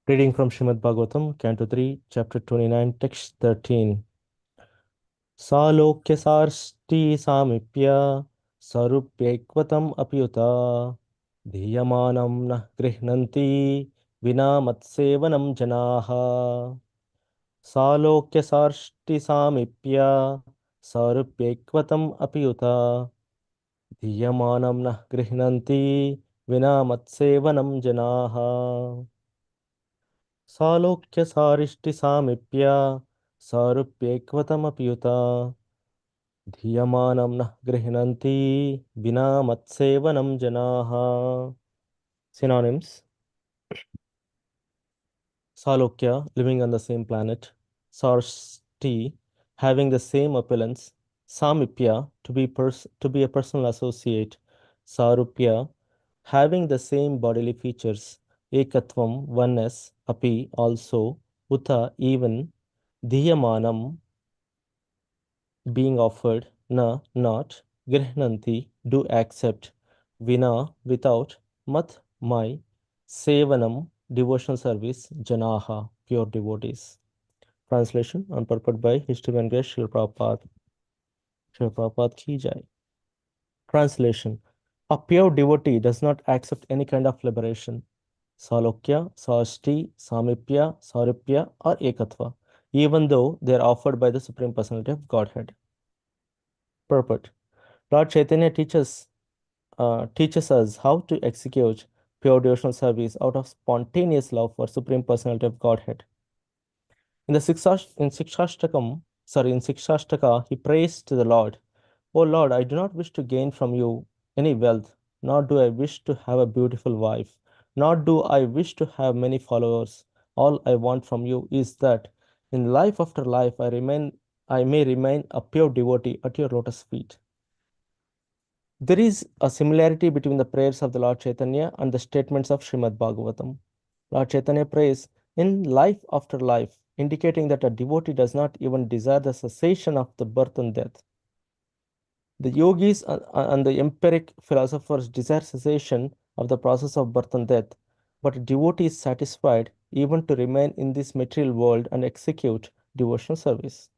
Reading from Srimad Bhagavatam, Canto 3, Chapter 29, Text 13. Salokya sarsti samipya sarupyekvatam apyuta dhiyamanam nah grihnanti vina matsevanam janaha. Salokya sarsti samipya sarupyekvatam apyuta dhiyamanam nah grihnanti vina matsevanam janaha. सालोक्य सारिष्टि सामिप्य सारूप्येक्वतमप्युता धियमानं नः गृह्णन्ति विना मत्सेवनं जनाः. Synonyms: Salokya, living on the same planet; Sarsti, having the same opulence; Samipya, to be a personal associate; Sarupya, having the same bodily features; Ekatvam, oneness; Api, also; Uta, even; Dhiyamanam, being offered; Na, not; Grihnanti, do accept; Vina, without; Mat, my; Sevanam, devotional service; Janaha, pure devotees. Translation and purport by His Divine Grace Srila Prabhupada. Srila Prabhupada ki jai. Translation: a pure devotee does not accept any kind of liberation. Salokya, Sasti, Samipya, Sarupya, or Ekatva, even though they are offered by the Supreme Personality of Godhead. Purport: Lord Chaitanya teaches us how to execute pure devotional service out of spontaneous love for Supreme Personality of Godhead. In the in Sikshashtaka, he prays to the Lord, "O Lord, I do not wish to gain from you any wealth, nor do I wish to have a beautiful wife, nor do I wish to have many followers. All I want from you is that in life after life I may remain a pure devotee at your lotus feet." There is a similarity between the prayers of the Lord Chaitanya and the statements of Srimad Bhagavatam. Lord Chaitanya prays in life after life, indicating that a devotee does not even desire the cessation of the birth and death. The yogis and the empiric philosophers desire cessation of the process of birth and death, but a devotee is satisfied even to remain in this material world and execute devotional service.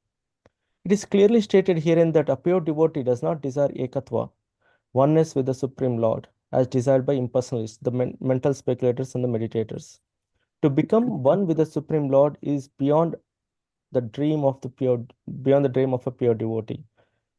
It is clearly stated herein that a pure devotee does not desire ekatva, oneness with the Supreme Lord, as desired by impersonalists, the mental speculators, and the meditators. To become one with the Supreme Lord is beyond the dream of a pure devotee.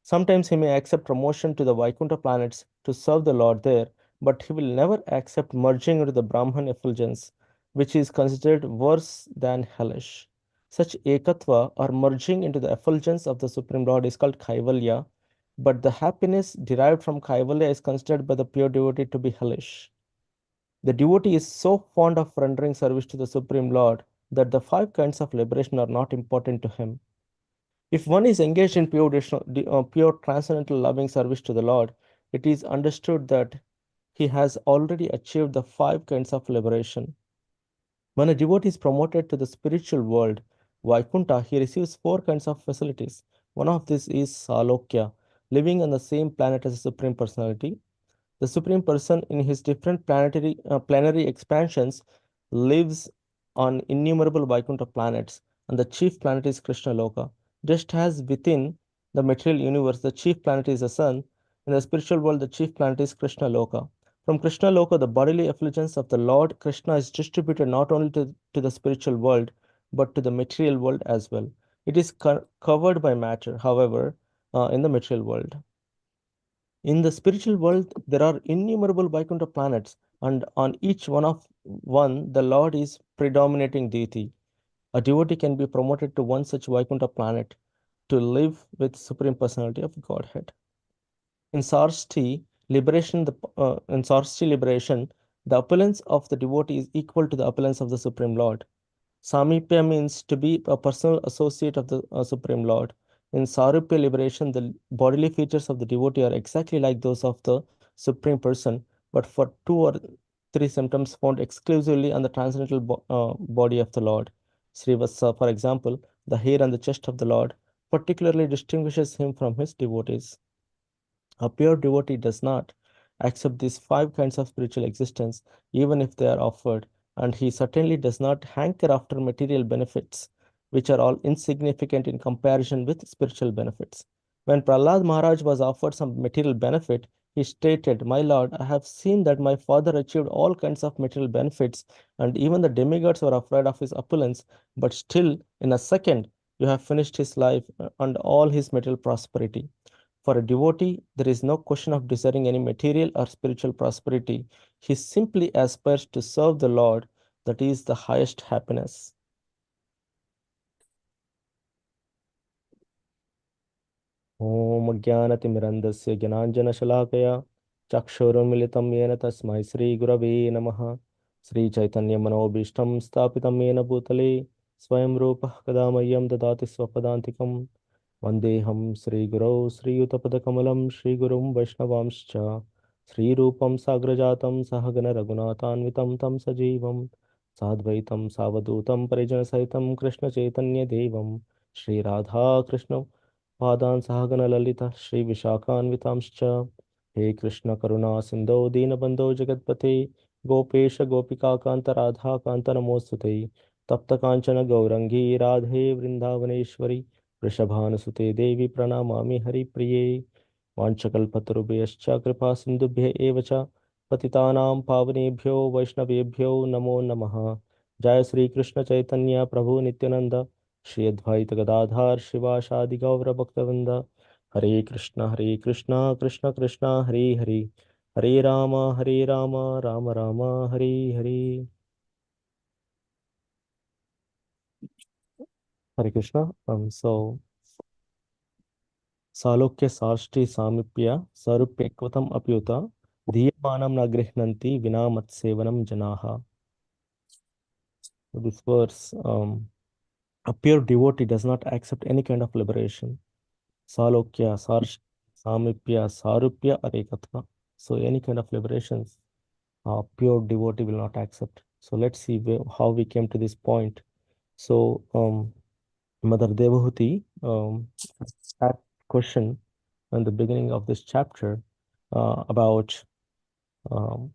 Sometimes he may accept promotion to the Vaikuntha planets to serve the Lord there, but he will never accept merging into the Brahman effulgence, which is considered worse than hellish. Such ekatva, or merging into the effulgence of the Supreme Lord, is called kaivalya, but the happiness derived from kaivalya is considered by the pure devotee to be hellish. The devotee is so fond of rendering service to the Supreme Lord that the five kinds of liberation are not important to him. If one is engaged in pure transcendental loving service to the Lord, it is understood that he has already achieved the five kinds of liberation. When a devotee is promoted to the spiritual world, Vaikuntha, he receives four kinds of facilities. One of these is Salokya, living on the same planet as the Supreme Personality. The Supreme Person, in his different planetary expansions, lives on innumerable Vaikuntha planets, and the chief planet is Krishna Loka. Just as within the material universe, the chief planet is the sun, in the spiritual world, the chief planet is Krishna Loka. From Krishna Loka, the bodily effulgence of the Lord Krishna is distributed not only to the spiritual world, but to the material world as well. It is covered by matter, however, in the material world. In the spiritual world, there are innumerable Vaikuntha planets, and on each one, the Lord is predominating deity. A devotee can be promoted to one such Vaikuntha planet to live with Supreme Personality of Godhead. In Sarsti liberation, the opulence of the devotee is equal to the opulence of the Supreme Lord. Samipya means to be a personal associate of the Supreme Lord. In Sarupya liberation, the bodily features of the devotee are exactly like those of the Supreme Person, but for two or three symptoms found exclusively on the transcendental body of the Lord. Srivasa, for example, the hair on the chest of the Lord, particularly distinguishes him from his devotees. A pure devotee does not accept these five kinds of spiritual existence, even if they are offered, and he certainly does not hanker after material benefits, which are all insignificant in comparison with spiritual benefits. When Prahlad Maharaj was offered some material benefit, he stated, "My lord, I have seen that my father achieved all kinds of material benefits, and even the demigods were afraid of his opulence, but still, in a second, you have finished his life and all his material prosperity." For a devotee, there is no question of desiring any material or spiritual prosperity. He simply aspires to serve the Lord. That is the highest happiness. ॐ ज्ञानतिमिरन्दस्य ज्ञानाञ्जनशलाकया चक्षुरुन्मिलितं येन तस्मै श्रीगुरवे नमः। श्रीचैतन्यमनोभीष्टं स्थापितं येन भूतले स्वयं रूपः कदा मह्यं ददाति स्वपदान्तिकं। वन्देऽहं श्रीगुरौ श्रीयुतपदकमलं श्रीगुरुं वैष्णवांश्च श्रीरूपं साग्रजातं सहगण रघुनाथान्वितं तं सजीवं साद्वैतं सावधूतं परिजनसहितं कृष्णचैतन्यदेवं श्रीराधाकृष्ण पादान् सहगणललितः श्रीविशाखान्वितांश्च। हे कृष्ण करुणा सिन्धो दीनबन्धो जगत्पते गोपेश गोपिकान्त राधाकान्त नमोऽस्तुते। तप्त काञ्चन गौरङ्गी राधे वृन्दावनेश्वरी वृषभानुसुते देवी प्रणमामि हरिप्रिये। वाञ्छकल्पतरुभ्यश्च कृपा सिन्धुभ्य एव च पतितानां पावनेभ्यो वैष्णवेभ्यो नमो नमः। जय श्री कृष्ण चैतन्य प्रभु नित्यानंद श्री अद्वैत गदाधर शिवासादि गौर भक्तवृंद। हरे कृष्ण कृष्ण कृष्ण हरे हरे, हरे Ram Ram Ram Hare Hare. Hare Krishna. So सालोक्य साष्टि सामीप्य सारूप्यकृतम् अप्युत दीयमानं न गृह्णन्ति विना मत्सेवनं जनाः. This verse, a pure devotee does not accept any kind of liberation. Salokya, Samipya, Sarupya, Arekatva. So any kind of liberations, a pure devotee will not accept. So let's see how we came to this point. So Mother Devahuti had question in the beginning of this chapter about um,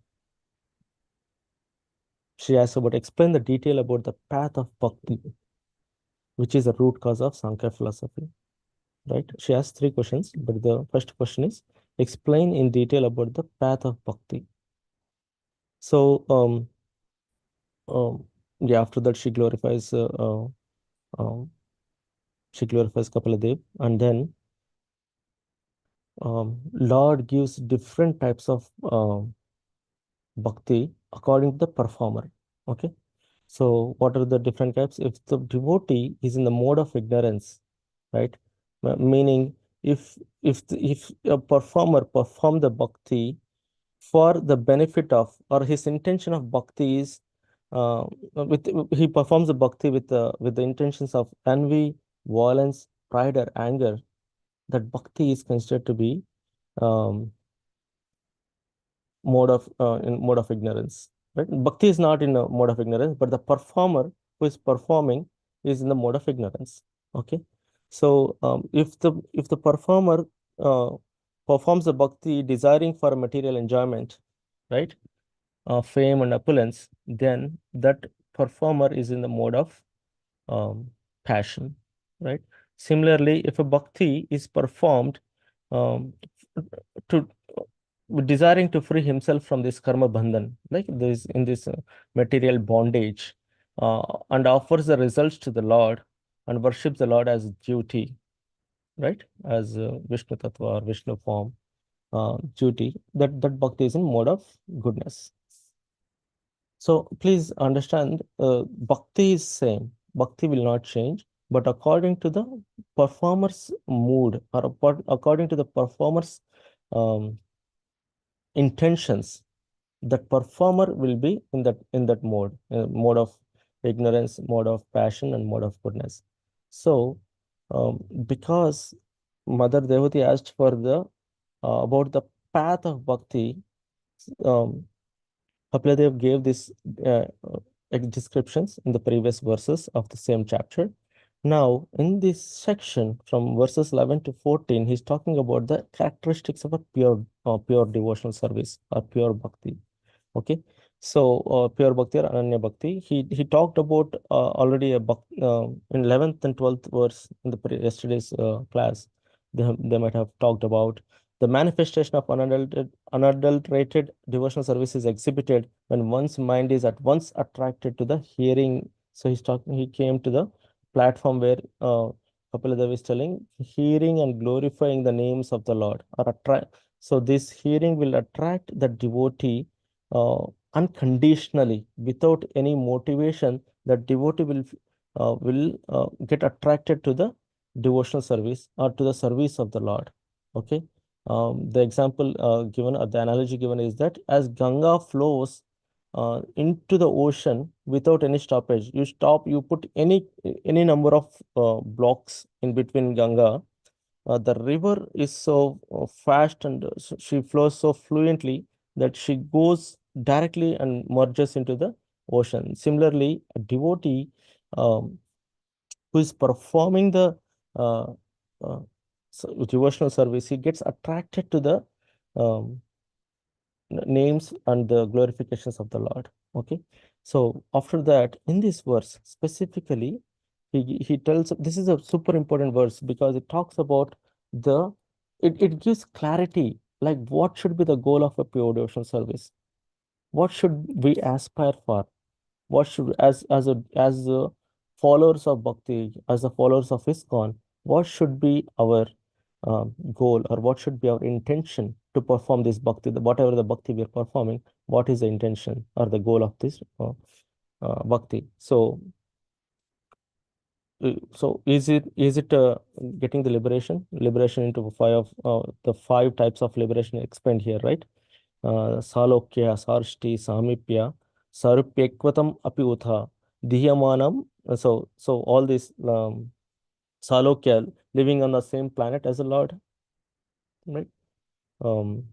she asked about explain the detail about the path of bhakti, which is the root cause of Sankhya philosophy. Right? She asked three questions, but the first question is explain in detail about the path of bhakti. So, um, yeah, after that um, she glorifies Kapaladev, and then Lord gives different types of bhakti according to the performer. Okay, so what are the different types? If the devotee is in the mode of ignorance, right? Meaning, if a performer perform the bhakti for the benefit of, or his intention of bhakti is with he performs the bhakti with the intentions of envy, violence, pride, or anger, that bhakti is considered to be um, in mode of ignorance, right? Bhakti is not in a mode of ignorance, but the performer who is performing is in the mode of ignorance. Okay, so if the performer uh, performs the bhakti desiring for material enjoyment, right, fame and opulence, then that performer is in the mode of um, passion, right? Similarly, if a bhakti is performed um, to desiring to free himself from this karma bandhan, like this in this material bondage, and offers the results to the Lord and worships the Lord as duty, right? As Vishnu Tattva or Vishnu form, duty, that bhakti is in mode of goodness. So please understand, bhakti is same. Bhakti will not change, but according to the performer's mood or according to the performer's um, intentions, that performer will be in that mode of ignorance, mode of passion, and mode of goodness. So, because Mother Devati asked for the about the path of bhakti, um, Kapiladev gave this descriptions in the previous verses of the same chapter. Now, in this section from verses 11 to 14, he's talking about the characteristics of a pure devotional service or pure bhakti. Okay, So, pure bhakti or ananya bhakti. He talked about already in 11th and 12th verse in the yesterday's class. They might have talked about the manifestation of unadulterated devotional service is exhibited when one's mind is at once attracted to the hearing. So he's talking. He came to the platform where Kapila Dev is telling hearing and glorifying the names of the Lord are attract. So this hearing will attract the devotee uh, unconditionally without any motivation. The devotee will get attracted to the devotional service or to the service of the Lord. Okay. The example given or the analogy given is that as Ganga flows into the ocean without any stoppage, you put any number of blocks in between Ganga. The river is so fast and she flows so fluently that she goes directly and merges into the ocean. Similarly, a devotee um, who is performing the uh, uh, devotional service, he gets attracted to the um, names and the glorifications of the Lord. Okay. So after that, in this verse specifically, he tells this is a super important verse because it talks about the it gives clarity like what should be the goal of a pure devotional service. What should we aspire for? What should as followers of bhakti, as the followers of ISKCON, what should be our goal or what should be our intention to perform this bhakti, whatever the bhakti we are performing, what is the intention or the goal of this bhakti? So is it getting the liberation into the five types of liberation explained here, right? Salokya, Sarshti, Samipya, Sarupyekvatam api utha, Diyamanam. So all these Salokya living on the same planet as the Lord, right? Um,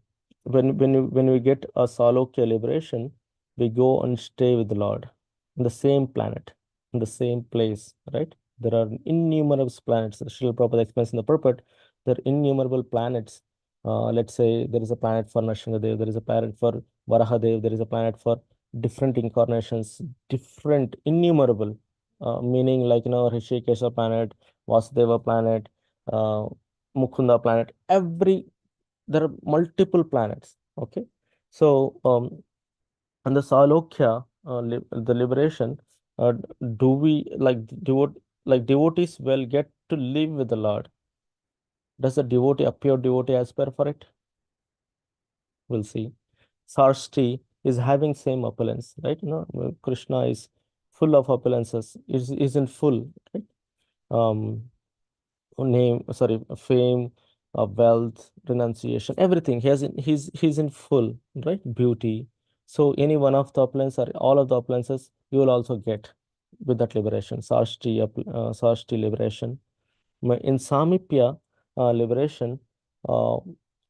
when we get a Salokya liberation, we go and stay with the Lord in the same planet, in the same place, right? There are innumerable planets. Srila Prabhupada explains in the purport, there are innumerable planets. Let's say there is a planet for Nrsimhadev, there is a planet for Varahadev, there is a planet for different incarnations, different, innumerable, meaning like, Rishikesha planet, Vasudeva planet, uh, Mukunda planet, there are multiple planets. Okay. So and the Salokya, the liberation, uh, do we like devotees will get to live with the Lord? Does a devotee, a pure devotee, aspire for it? We'll see. Sarsti is having same opulence, right? Krishna is full of opulences, isn't full, right? um Fame, wealth, renunciation, everything. He's in full, right? Beauty. So any one of the opulence or all of the opulences, you will also get with that liberation, Sarshti liberation. In Samipya liberation, uh,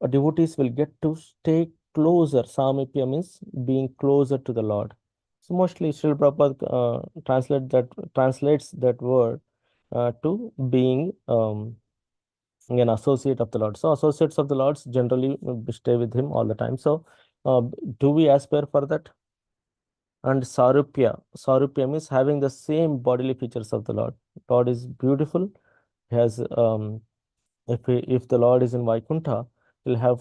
devotees will get to stay closer. Samipya means being closer to the Lord. So mostly Srila Prabhupada translates that word to being an associate of the Lord. So associates of the Lords generally stay with him all the time. So uh, do we aspire for that? And Sarupya means having the same bodily features of the Lord. Lord is beautiful. He has if the Lord is in Vaikuntha, he'll have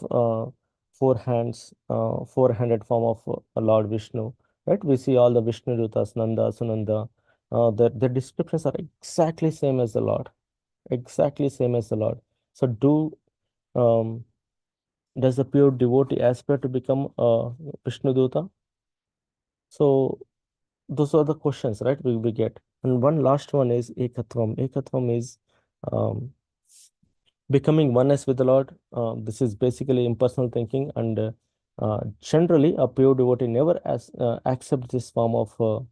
four hands, four-handed form of Lord Vishnu. Right? We see all the Vishnu Dutas, Nanda, Sunanda. The descriptions are exactly same as the Lord. Exactly same as the Lord. So um, does the pure devotee aspire to become a Vishnu Duta? So those are the questions, right? We get. And one last one is Ekatvam. Ekatvam is um, becoming oneness with the Lord. This is basically impersonal thinking, and generally, a pure devotee never accepts this form of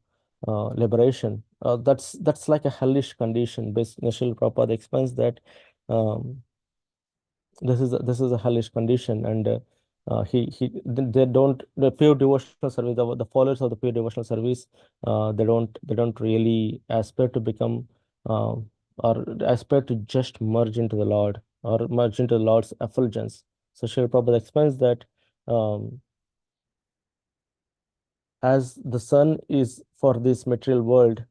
liberation. That's like a hellish condition. Basically, Srila Prabhupada explains that um, this is a hellish condition, and they don't the pure devotional service, the followers of the pure devotional service, they don't really aspire to become or aspire to just merge into the Lord or merge into the Lord's effulgence. So Srila Prabhupada explains that. Um, as the sun is for this material world,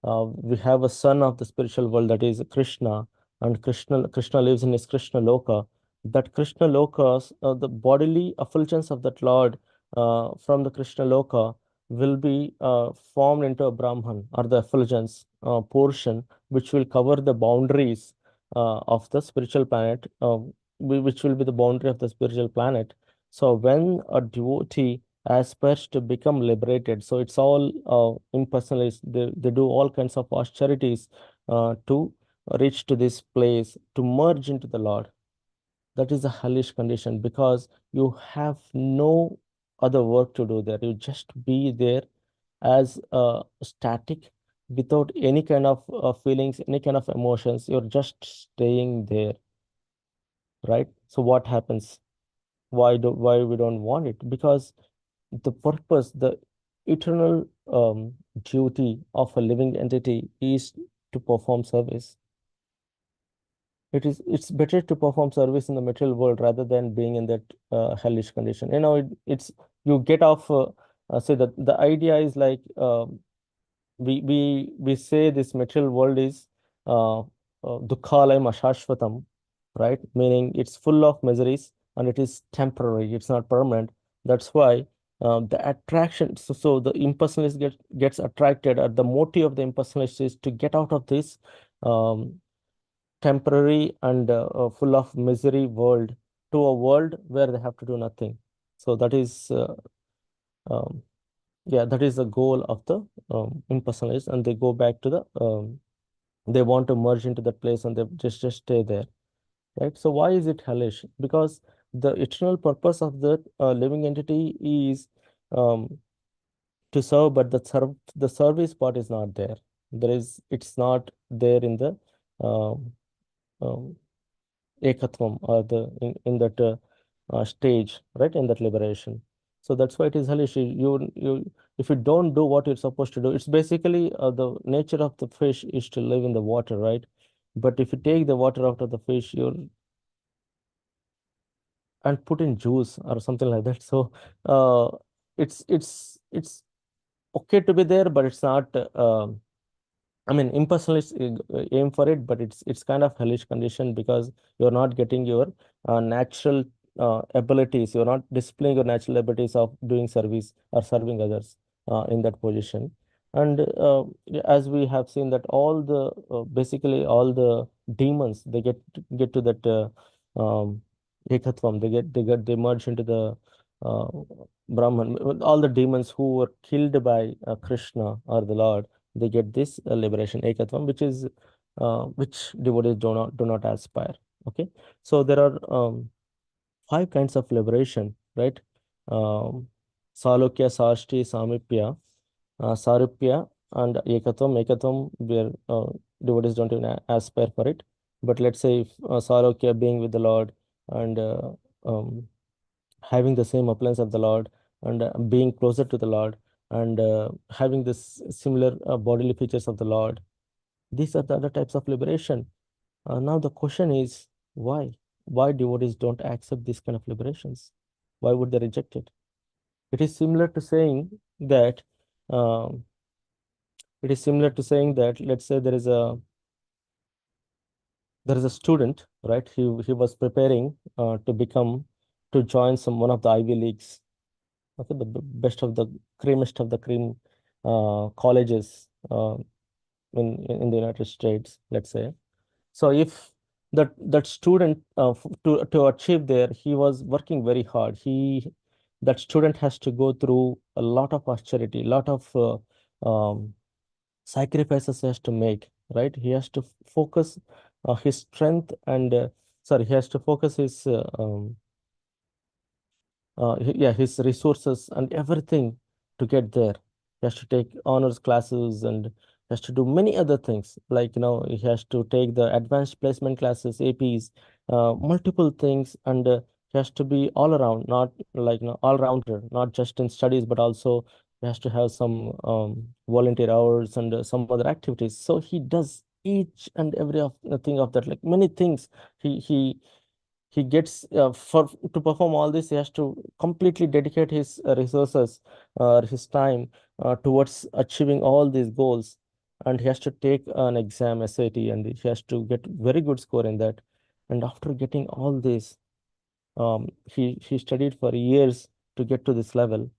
we have a son of the spiritual world, that is Krishna, and Krishna lives in his Krishna Loka. That Krishna Loka, the bodily effulgence of that Lord from the Krishna Loka will be formed into a Brahman, or the effulgence portion, which will cover the boundaries of the spiritual planet, which will be the boundary of the spiritual planet. So when a devotee aspires to become liberated. So it's all impersonalist. They do all kinds of austerities to reach to this place, to merge into the Lord. That is a hellish condition, because you have no other work to do there. You just be there as static, without any kind of feelings, any kind of emotions. You're just staying there, right? So what happens? Why we don't want it? Because the purpose, the eternal duty of a living entity is to perform service. It's better to perform service in the material world rather than being in that hellish condition. It's you get off. Say that the idea is like, we say this material world is dukkhalayam ashashvatam, right? Meaning it's full of miseries and it is temporary, it's not permanent. That's why the attraction, so the impersonalist gets attracted, or the motive of the impersonalist is to get out of this um, temporary and full of misery world, to a world where they have to do nothing. So that is um, yeah, that is the goal of the impersonalists, and they go back to the they want to merge into that place, and they just stay there, right? So why is it hellish? Because the eternal purpose of the living entity is um, to serve, but the service part is not there. It's not there in the um, um, ekatvam, or in that stage, right? In that liberation. So that's why it is hellish. You if you don't do what you're supposed to do, it's basically the nature of the fish is to live in the water, right? But if you take the water out of the fish, you're and put in juice or something like that. So uh, it's okay to be there, but it's not. I mean, impersonalists aim for it, but it's kind of hellish condition, because you're not getting your natural abilities. You're not displaying your natural abilities of doing service or serving others in that position. And as we have seen that basically all the demons, they get to that ekatvam. They merge into the uh, Brahman. All the demons who were killed by Krishna or the Lord, they get this liberation ekatvam, which devotees do not aspire. Okay, so there are five kinds of liberation, right? um, Salokya, Sarshti, Samipya, Sarupya, and Ekatvam, where devotees don't even aspire for it. But let's say if Salokya, being with the Lord, and um, having the same appearance of the Lord, and being closer to the Lord, and having this similar bodily features of the Lord. These are the other types of liberation. Now the question is, why? Why devotees don't accept these kind of liberations? Why would they reject it? It is similar to saying that um, let's say there is a student, right? He was preparing to join one of the Ivy Leagues. Okay, the best of the creamest of the cream colleges in the United States, let's say. So if that student to achieve there, he was working very hard. That student has to go through a lot of austerity, lot of sacrifices he has to make, right? He has to focus his strength and sorry, he has to focus his resources and everything to get there. He has to take honors classes, and he has to do many other things. Like, he has to take the advanced placement classes, APs, multiple things, and he has to be all around, not like, all rounder, not just in studies, but also he has to have some volunteer hours and some other activities. So he does each and every thing of that, like many things. He he gets for to perform all this, he has to completely dedicate his resources, his time towards achieving all these goals, and he has to take an exam SAT, and he has to get very good score in that. And after getting all this, he studied for years to get to this level,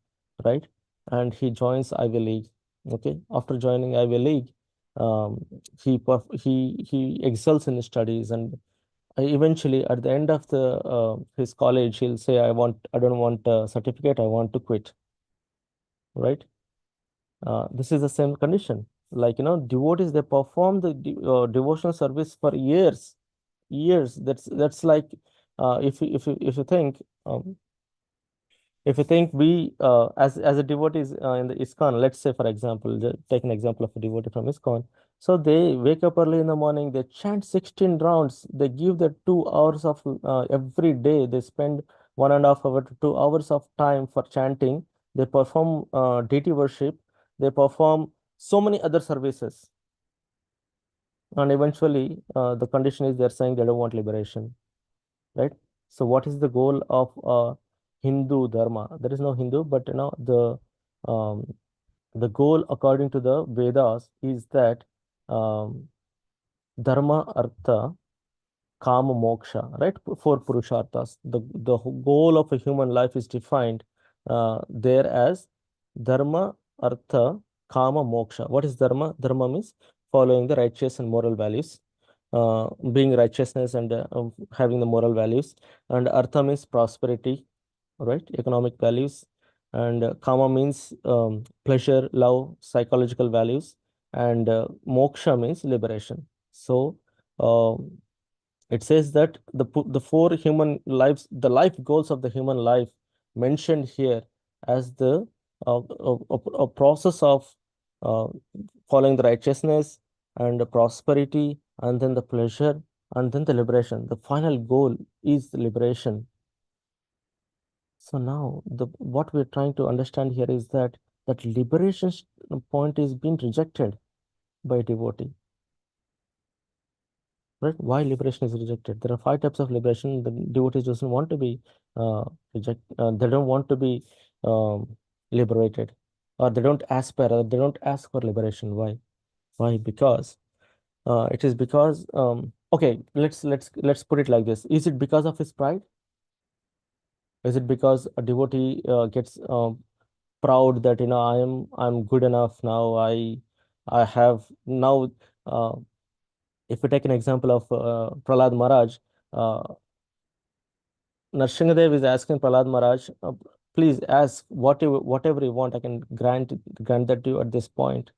right? And he joins Ivy League. Okay, after joining Ivy League, he excels in his studies, and eventually at the end of the his college, he'll say, I don't want a certificate, I want to quit, right? This is the same condition. Like, devotees, they perform the devotional service for years, years. That's like, if you think, if you think we, as a devotees in the ISKCON, let's say, for example, take an example of a devotee from ISKCON. So they wake up early in the morning, they chant 16 rounds, they give the 2 hours of every day, they spend 1.5 hour to 2 hours of time for chanting, they perform deity worship, they perform so many other services, and eventually the condition is they're saying they don't want liberation, right? So what is the goal of Hindu dharma? There is no Hindu, but um, the goal according to the Vedas is that um, dharma, artha, kama, moksha, right? Four purusharthas. The goal of a human life is defined there as dharma, artha, kama, moksha. What is dharma? Dharma means following the righteous and moral values, being righteousness and having the moral values. And artha means prosperity, right? Economic values. And kama means pleasure, love, psychological values. And moksha means liberation. So um, it says that the four human lives, the life goals of the human life mentioned here as the a process of uh, following the righteousness and the prosperity, and then the pleasure, and then the liberation. The final goal is the liberation. So now the what we're trying to understand here is that liberation point is being rejected by devotee. Right? Why liberation is rejected? There are five types of liberation. The devotees doesn't want to be uh, they don't want to be liberated, or they don't aspire, or they don't ask for liberation. Why? Why? Because it is because okay, let's put it like this. Is it because of his pride? Is it because a devotee gets proud that I'm good enough now? I have now. Uh, if we take an example of Prahlad Maharaj, uh, Narsinghadev is asking Prahlad Maharaj, please ask whatever you want, I can grant that to you at this point.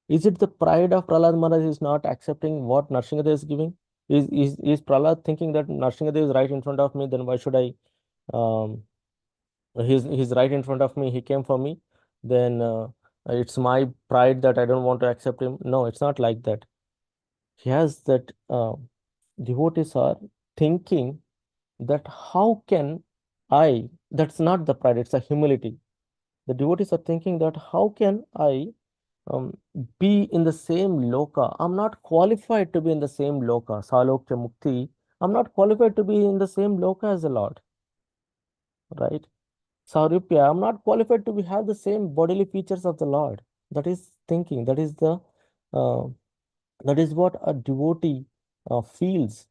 Is it the pride of Prahlad Maharaj is not accepting what Narsinghadev is giving? Is Prahlad thinking that Narsinghadev is right in front of me, then why should I? Um, he's right in front of me. He came for me. Then it's my pride that I don't want to accept him. No, it's not like that. He has that devotees are thinking that how can I, that's not the pride, it's a humility. The devotees are thinking that how can I be in the same loka? I'm not qualified to be in the same loka, Salokya Mukti. I'm not qualified to be in the same loka as the Lord, right? Saurupya, I'm not qualified to have the same bodily features of the Lord. That is thinking, uh, that is what a devotee feels,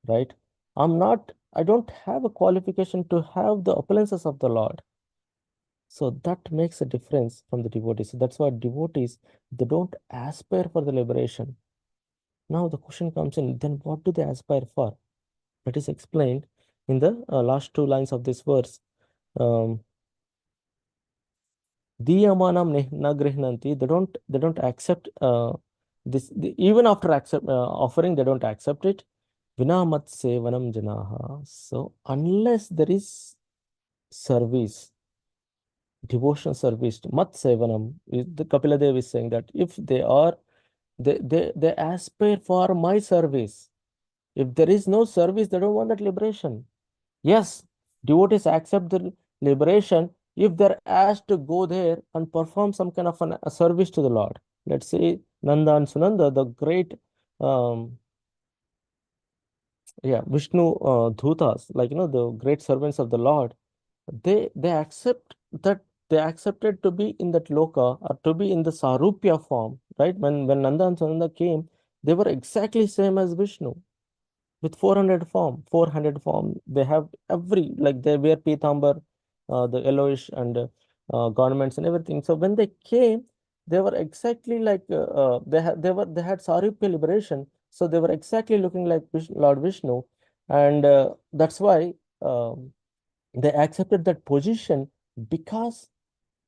right? I don't have a qualification to have the opulences of the Lord. So that makes a difference from the devotees. So that's why devotees, they don't aspire for the liberation. Now the question comes in, then what do they aspire for? That is explained in the last two lines of this verse. Um, Diyamanam na grihnanti, they don't accept even after offering, they don't accept it. Vinamat sevanam janaha. So unless there is service, devotional service, mat sevanam, the Kapila Dev is saying that if they aspire for my service. If there is no service, they don't want that liberation. Yes, devotees accept the liberation if they're asked to go there and perform some kind of a service to the Lord. Let's say Nanda and Sunanda, the great um, Vishnu Dhutas, like the great servants of the Lord, they accept that they accepted to be in that loka or to be in the Sarupya form, right? When Nanda and Sananda came, they were exactly same as Vishnu with 400 form. They have every, like they wear pitambar, the yellowish and garments and everything. So when they came, they were exactly like they had Sarupya liberation. So they were exactly looking like Lord Vishnu, and that's why. They accepted that position because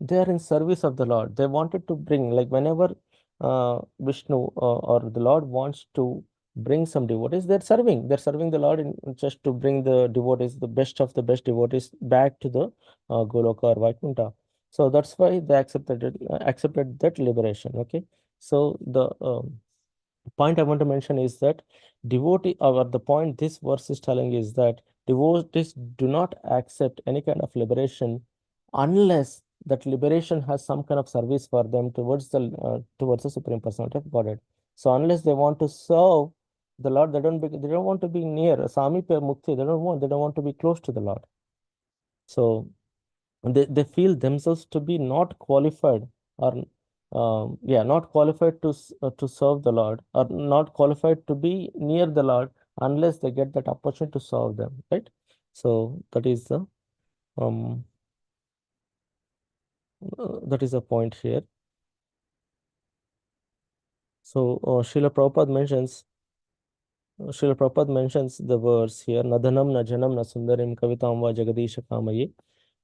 they are in service of the Lord. They wanted to bring, like whenever Vishnu or the Lord wants to bring some devotees, they're serving the Lord in just to bring the devotees, the best of the best devotees back to the Goloka or Vaikuntha. So that's why they accepted that liberation. Okay, so the point I want to mention is that devotee, or the point this verse is telling is that devotees do not accept any kind of liberation unless that liberation has some kind of service for them towards the Supreme Personality of Godhead. So unless they want to serve the Lord, they don't want to be near Samipya Mukti. They don't want to be close to the Lord. So they feel themselves to be not qualified, or not qualified to serve the Lord, or not qualified to be near the Lord unless they get that opportunity to serve them, right? So um that is the point here. So Srila Prabhupada mentions the verse here, Nadhanam na janam na sundarim kavitam va jagadisha kamaye.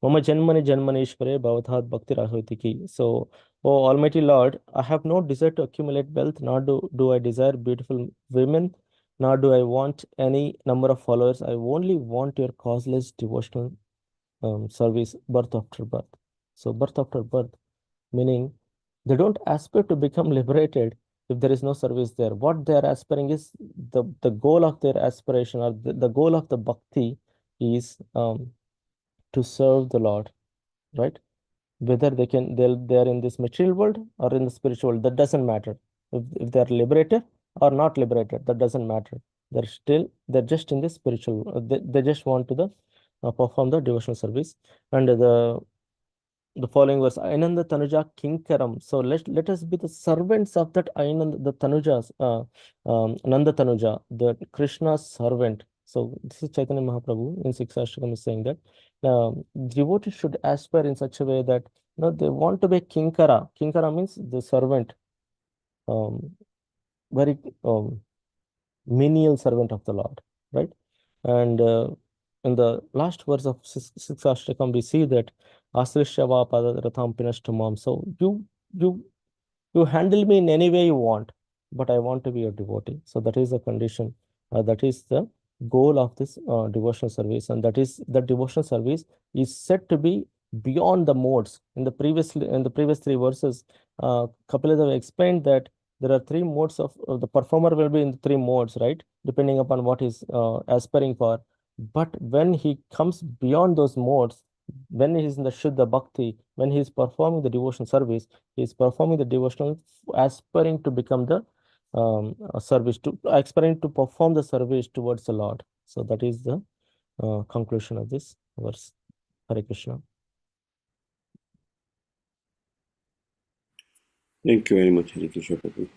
Mama janmani janmaneshware bhavathat bhakti rahotiki. So, oh Almighty Lord, I have no desire to accumulate wealth, nor do I desire beautiful women, nor do I want any number of followers. I only want your causeless devotional service, birth after birth. So, birth after birth, meaning they don't aspire to become liberated if there is no service there. What they are aspiring is the goal of their aspiration, or the goal of the bhakti is to serve the Lord, right? Whether they're in this material world or in the spiritual world, that doesn't matter. If they're liberated or not liberated, that doesn't matter. They're just in the spiritual, they just want to perform the devotional service. And the following verse, Ainanda Tanuja Kinkaram. So let us be the servants of that Ainanda, the Tanujas, Nanda Tanuja, the Krishna's servant. So this is Chaitanya Mahaprabhu in Six Ashtakam is saying that devotees should aspire in such a way that they want to be Kinkara. Kinkara means the servant, um, very menial servant of the Lord, right? And in the last verse of six Ashtakam, we see that Asrishava Padaratham Pinashtamam. So you handle me in any way you want, but I want to be your devotee. So that is the condition. That is the goal of this devotional service, and that is the devotional service is said to be beyond the modes. In the previous three verses, Kapilada explained that there are three modes the performer will be in three modes, right? Depending upon what he's aspiring for. But when he comes beyond those modes, when he is in the Shuddha Bhakti, when he is performing the devotional service, he is performing the devotional, aspiring to become the service, to aspiring to perform the service towards the Lord. So that is the conclusion of this verse. Hare Krishna. Thank you very much, Hare Krishna Prabhu. I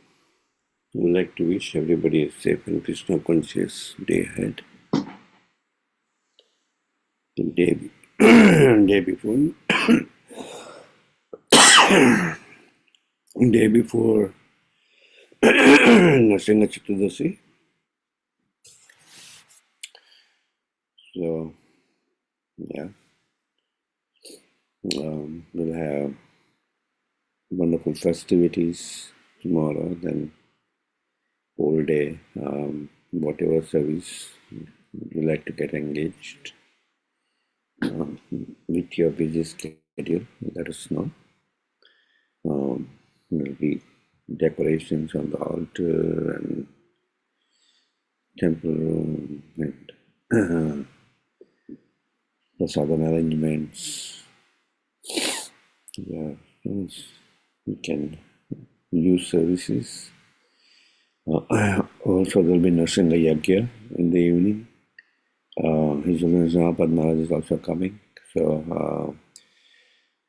would like to wish everybody a safe and Krishna conscious day ahead. The day before day before Nrsimha Chaturdashi. So yeah, we'll have wonderful festivities tomorrow. Then whole day, whatever service you like to get engaged with your busy schedule, let us know. There'll be decorations on the altar and temple room and prasadam arrangements. Yeah, we can use services Also, there will be Nrsinga Yagya in the evening. His Holiness Mahaprabhu Maharaj is also coming. So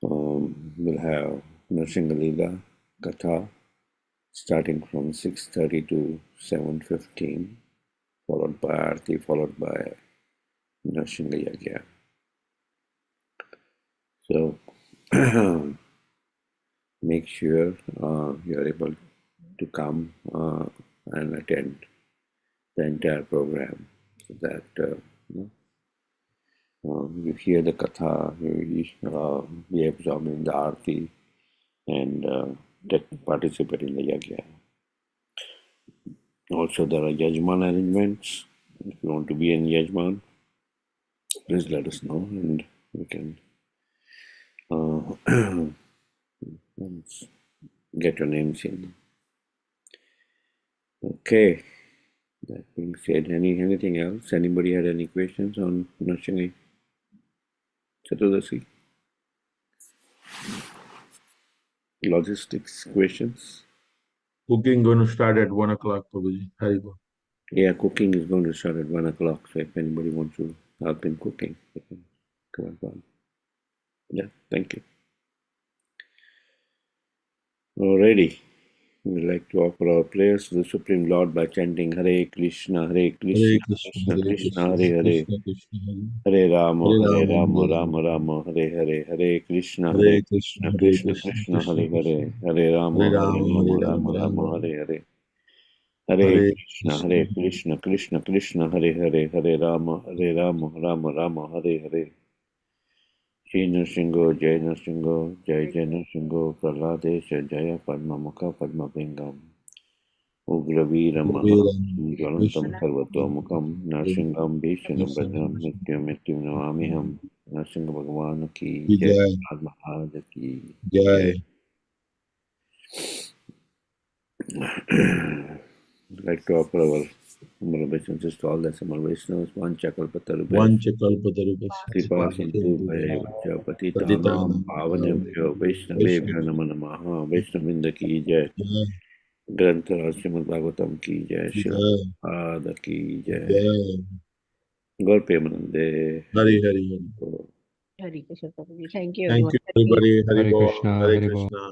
we'll have Nrsinga Leela Katha starting from 6:30 to 7:15, followed by Aarti, followed by Nrsinga Yagya. So make sure you're able to come and attend the entire program so that you hear the katha, you be absorbed in the arti, and participate in the yagya. Also, there are yajman arrangements. If you want to be in yajman, please let us know, and we can get your names in. Okay. That being said, anything else? Anybody had any questions on Nrsinga Chaturdasi? Logistics questions? Cooking going to start at 1 o'clock, Prabhuji. Haribol. Yeah, cooking is going to start at 1 o'clock. So if anybody wants to help in cooking, they can come at 1. Yeah, thank you. Alrighty. We'd like to offer our prayers to the Supreme Lord by chanting Hare Krishna, Hare Krishna, Hare Krishna, Krishna Hare Krishna, Krishna, Hare Hare, Krishna Krishna, Hare Hare Rama, Hare Hare Rama, Rama, Hare Rama Rama. Rama, Hare Hare, Hare Krishna, Hare Hare Krishna, Krishna, Hare Krishna Krishna, Krishna, Krishna Hare Krishna. Hare, Hare Rama, Hare Hare Rama, Rama, Hare Rama Rama, Rama Rama, Rama. Hare Hare. Hare Hare Krishna, Krishna, Hare Krishna, Krishna Krishna, Hare Hare, Hare Rama, Hare Rama, Rama Rama, Hare Hare. Jai Nrsingo, Jai Nrsingo, Jai Jai Nrsingo, Prahladesh, Jaya Padma Mukha Padma Pingam. Hare Ugraviramaha Rama, Jwalantam Krishna Sarvatomukam Narsingam Krishna Bhishana Krishna. Nityam Navamiham Narsinga Bhagwan ki Jai Jai, Rag Maharaj ki Jai. Jai. I'd like to offer our humble obeisances to all the Samal Vaishnavas, Vanchakalpatarubhais, Vanchakalpatarubhasya Kripa Sindhu Sindhubhaya Bhaya Patitanam Patitanam Pavanebhyo Vaishnava. Vaishnavebhyo Namo Namaha Vaishnavinda ki Jai. Jai, ग्रंथ श्रीमद् भागवतम की जय Shri Jai, आद की जय Jai. गौर प्रेमानंदे Hari Hari Hari Hari. बोल। Hare Krishna Prabhuji. Thank you Thank everyone. you, everybody. Hari Hare Bol. Krishna, Hare Hare Bol. Krishna.